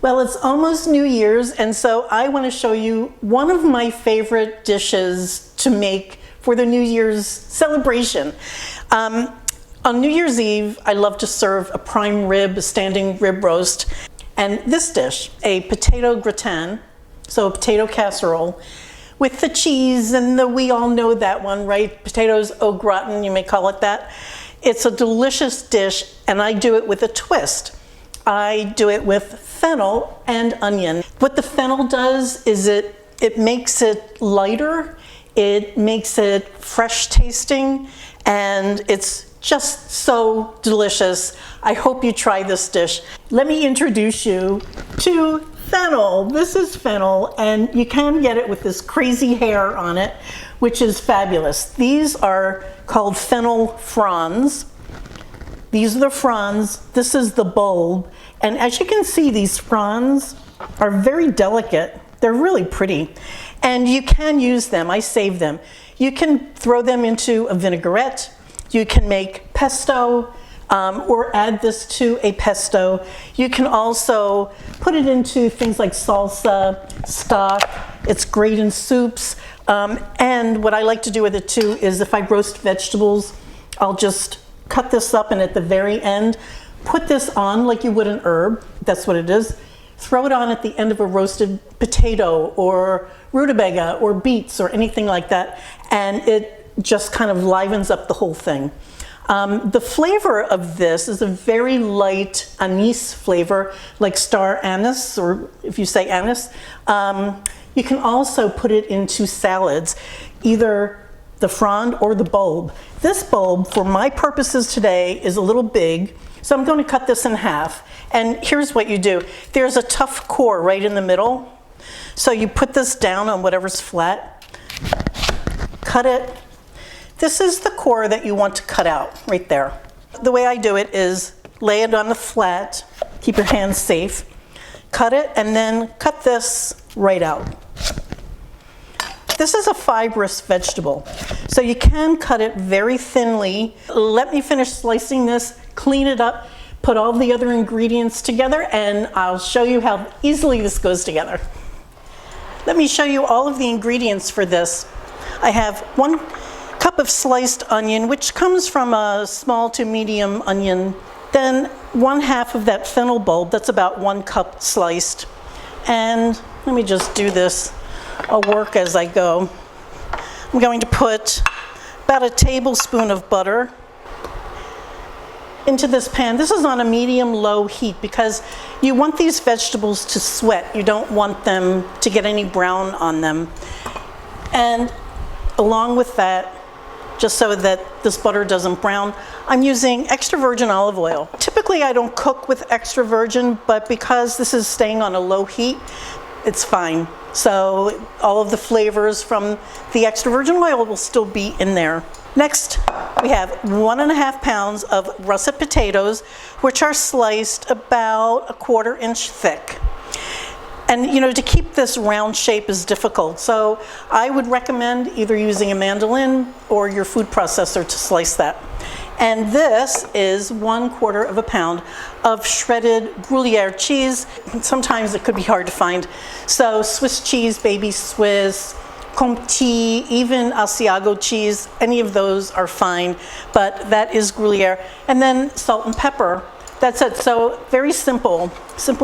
Well, it's almost New Year's, and so I want to show you one of my favorite dishes to make for the New Year's celebration. On New Year's Eve, I love to serve a prime rib, a standing rib roast, and this dish, a potato gratin, so a potato casserole, with the cheese, and we all know that one, right? Potatoes au gratin, you may call it that. It's a delicious dish, and I do it with a twist. I do it with fennel and onion. What the fennel does is it makes it lighter, it makes it fresh tasting, and it's just so delicious. I hope you try this dish. Let me introduce you to fennel. This is fennel, and you can get it with this crazy hair on it, which is fabulous. These are called fennel fronds. These are the fronds. This is the bulb. And as you can see, these fronds are very delicate. They're really pretty. And you can use them. I save them. You can throw them into a vinaigrette. You can make pesto or add this to a pesto. You can also put it into things like salsa, stock. It's great in soups. And what I like to do with it too is if I roast vegetables, I'll just cut this up and at the very end, put this on like you would an herb. That's what it is. Throw it on at the end of a roasted potato or rutabaga or beets or anything like that. And it just kind of livens up the whole thing. The flavor of this is a very light anise flavor, like star anise, or if you say anise. You can also put it into salads, either the frond or the bulb. This bulb, for my purposes today, is a little big, so I'm going to cut this in half. And here's what you do. There's a tough core right in the middle, so you put this down on whatever's flat, cut it. This is the core that you want to cut out, right there. The way I do it is lay it on the flat, keep your hands safe, cut it, and then cut this right out. This is a fibrous vegetable, so you can cut it very thinly. Let me finish slicing this, clean it up, put all the other ingredients together, and I'll show you how easily this goes together. Let me show you all of the ingredients for this. I have 1 cup of sliced onion, which comes from a small to medium onion. Then 1/2 of that fennel bulb, that's about 1 cup sliced. And let me just do this. I'll work as I go. I'm going to put about a tablespoon of butter into this pan. This is on a medium-low heat because you want these vegetables to sweat. You don't want them to get any brown on them. And along with that, just so that this butter doesn't brown, I'm using extra virgin olive oil. Typically I don't cook with extra virgin, but because this is staying on a low heat, it's fine. So all of the flavors from the extra virgin oil will still be in there. Next, we have 1.5 pounds of russet potatoes, which are sliced about 1/4 inch thick. And you know, to keep this round shape is difficult, so I would recommend either using a mandolin or your food processor to slice that. And this is 1/4 pound of shredded Gruyere cheese. Sometimes it could be hard to find. So Swiss cheese, baby Swiss, Comté, even Asiago cheese, any of those are fine, but that is Gruyere. And then salt and pepper. That's it. So very simple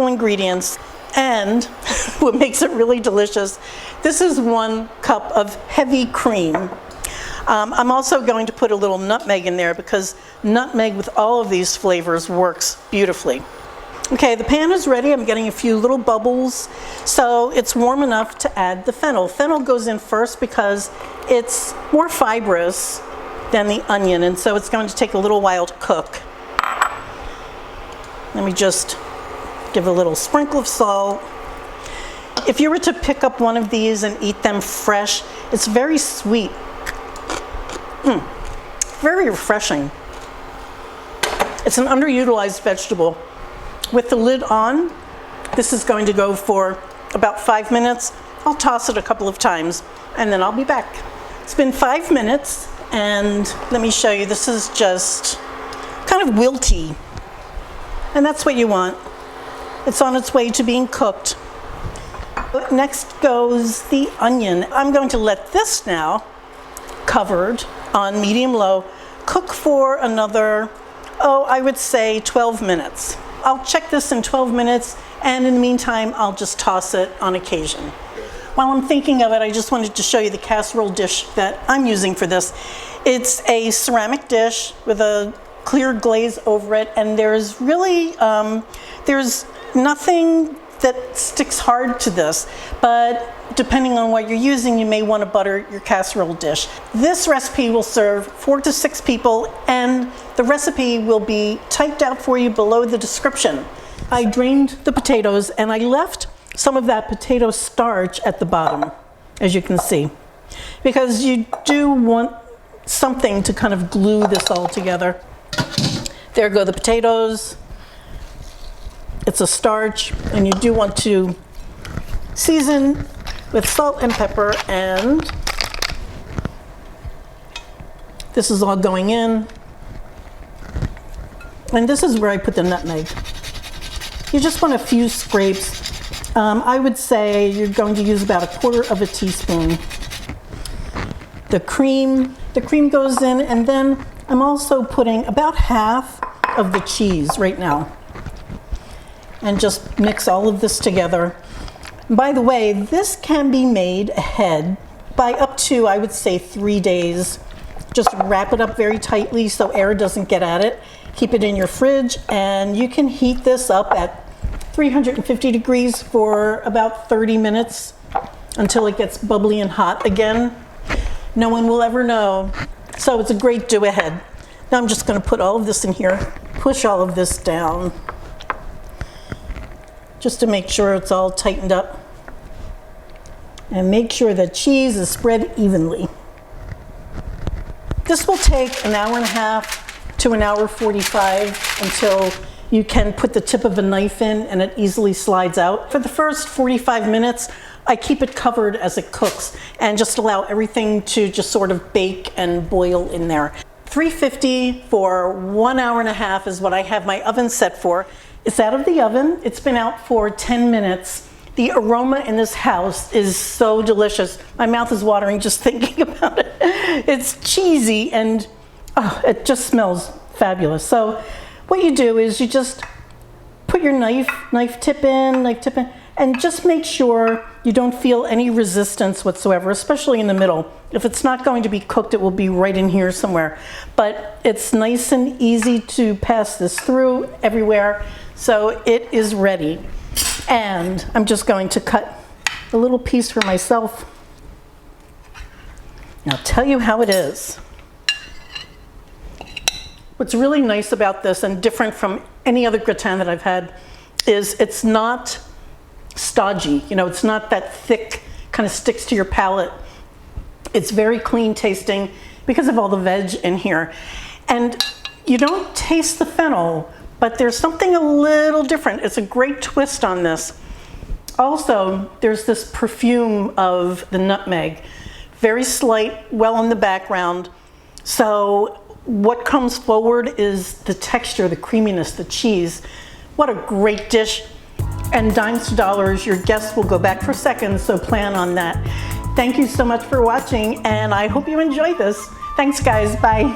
ingredients. And what makes it really delicious, this is 1 cup of heavy cream. I'm also going to put a little nutmeg in there because nutmeg with all of these flavors works beautifully. Okay, the pan is ready. I'm getting a few little bubbles, so it's warm enough to add the fennel. Fennel goes in first because it's more fibrous than the onion, and so it's going to take a little while to cook. Let me just give a little sprinkle of salt. If you were to pick up one of these and eat them fresh, it's very sweet. Very refreshing. It's an underutilized vegetable. With the lid on, this is going to go for about 5 minutes. I'll toss it a couple of times and then I'll be back. It's been 5 minutes and let me show you, this is just kind of wilty. And that's what you want. It's on its way to being cooked. Next goes the onion. I'm going to let this now, covered on medium-low, cook for another, I would say 12 minutes. I'll check this in 12 minutes, and in the meantime, I'll just toss it on occasion. While I'm thinking of it, I just wanted to show you the casserole dish that I'm using for this. It's a ceramic dish with a clear glaze over it, and there's really, there's nothing that sticks hard to this, but depending on what you're using, you may want to butter your casserole dish. This recipe will serve 4 to 6 people, and the recipe will be typed out for you below the description. I drained the potatoes, and I left some of that potato starch at the bottom, as you can see, because you do want something to kind of glue this all together. There go the potatoes. It's a starch, and you do want to season with salt and pepper, and this is all going in. And this is where I put the nutmeg. You just want a few scrapes. I would say you're going to use about 1/4 teaspoon. The cream goes in, and then I'm also putting about half of the cheese right now. And just mix all of this together. By the way, this can be made ahead by up to, I would say, 3 days. Just wrap it up very tightly so air doesn't get at it. Keep it in your fridge, and you can heat this up at 350 degrees for about 30 minutes until it gets bubbly and hot again. No one will ever know. So it's a great do ahead. Now I'm just going to put all of this in here, push all of this down, just to make sure it's all tightened up. And make sure the cheese is spread evenly. This will take 1.5 to 1:45 until you can put the tip of a knife in and it easily slides out. For the first 45 minutes, I keep it covered as it cooks and just allow everything to just sort of bake and boil in there. 350 for 1.5 hours is what I have my oven set for. It's out of the oven. It's been out for 10 minutes. The aroma in this house is so delicious. My mouth is watering just thinking about it. It's cheesy, and it just smells fabulous. So what you do is you just put your knife tip in, and just make sure you don't feel any resistance whatsoever, especially in the middle. If it's not going to be cooked, it will be right in here somewhere. But it's nice and easy to pass this through everywhere. So it is ready. And I'm just going to cut a little piece for myself. And I'll tell you how it is. What's really nice about this, and different from any other gratin that I've had, is it's not stodgy. You know, it's not that thick, kind of sticks to your palate. It's very clean tasting because of all the veg in here. And you don't taste the fennel, but there's something a little different. It's a great twist on this. Also, there's this perfume of the nutmeg. Very slight, well in the background. So what comes forward is the texture, the creaminess, the cheese. What a great dish. And dimes to dollars, your guests will go back for seconds, so plan on that. Thank you so much for watching, and I hope you enjoyed this. Thanks, guys. Bye.